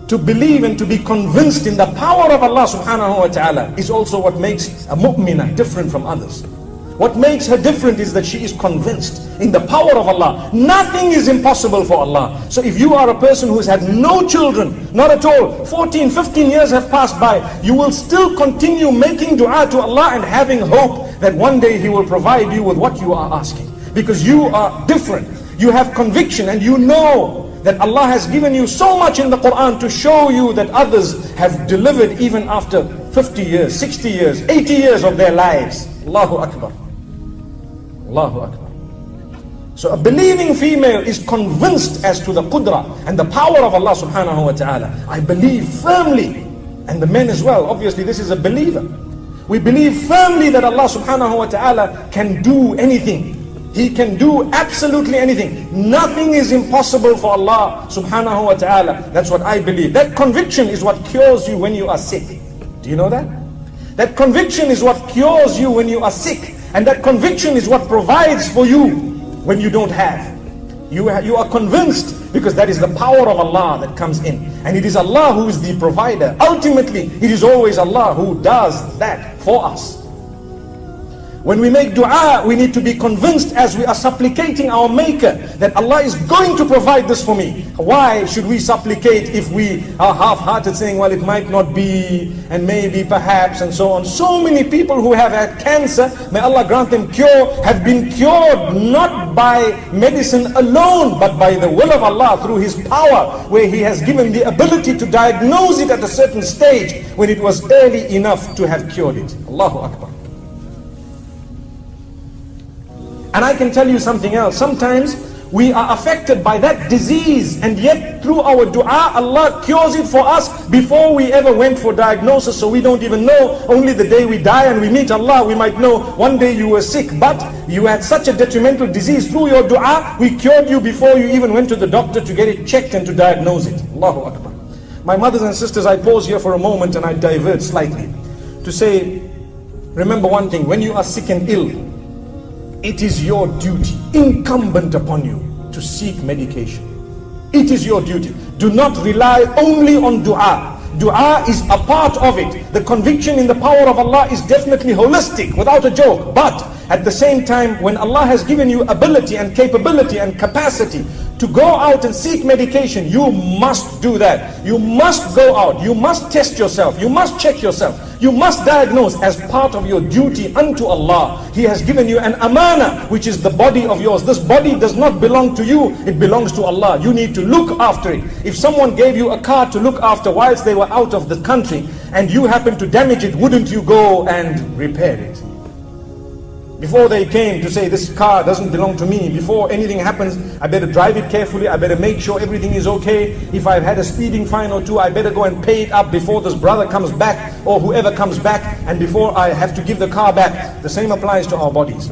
To believe and to be convinced in the power of Allah subhanahu wa ta'ala is also what makes a mu'minah different from others. What makes her different is that she is convinced in the power of Allah. Nothing is impossible for Allah. So if you are a person who has had no children, not at all, 14, 15 years have passed by, you will still continue making dua to Allah and having hope that one day He will provide you with what you are asking. Because you are different. You have conviction and you know that Allah has given you so much in the Quran to show you that others have delivered even after 50 years, 60 years, 80 years of their lives. Allahu Akbar. Allahu Akbar. So a believing female is convinced as to the qudra and the power of Allah subhanahu wa ta'ala. I believe firmly, and the men as well, obviously this is a believer. We believe firmly that Allah subhanahu wa ta'ala can do anything. He can do absolutely anything. Nothing is impossible for Allah subhanahu wa ta'ala. That's what I believe. That conviction is what cures you when you are sick. Do you know that? That conviction is what cures you when you are sick. And that conviction is what provides for you when you don't have. You are convinced because that is the power of Allah that comes in. And it is Allah who is the provider. Ultimately, it is always Allah who does that for us. When we make dua, we need to be convinced as we are supplicating our Maker that Allah is going to provide this for me. Why should we supplicate if we are half-hearted saying, well, it might not be, and maybe, perhaps, and so on. So many people who have had cancer, may Allah grant them cure, have been cured not by medicine alone, but by the will of Allah through His power, where He has given the ability to diagnose it at a certain stage when it was early enough to have cured it. Allahu Akbar. And I can tell you something else. Sometimes we are affected by that disease, and yet through our dua, Allah cures it for us before we ever went for diagnosis. So we don't even know. Only the day we die and we meet Allah, we might know one day you were sick, but you had such a detrimental disease. Through your dua, we cured you before you even went to the doctor to get it checked and to diagnose it. Allahu Akbar. My mothers and sisters, I pause here for a moment and I divert slightly to say, remember one thing: when you are sick and ill, it is your duty, incumbent upon you, to seek medication. It is your duty. Do not rely only on dua. Dua is a part of it. The conviction in the power of Allah is definitely holistic, without a joke. But at the same time, when Allah has given you ability and capability and capacity to go out and seek medication, you must do that. You must go out. You must test yourself. You must check yourself. You must diagnose as part of your duty unto Allah. He has given you an amana, which is the body of yours. This body does not belong to you. It belongs to Allah. You need to look after it. If someone gave you a car to look after whilst they were out of the country and you happened to damage it, wouldn't you go and repair it? Before they came to say, this car doesn't belong to me, before anything happens, I better drive it carefully, I better make sure everything is okay. If I've had a speeding fine or two, I better go and pay it up before this brother comes back or whoever comes back, and before I have to give the car back. The same applies to our bodies.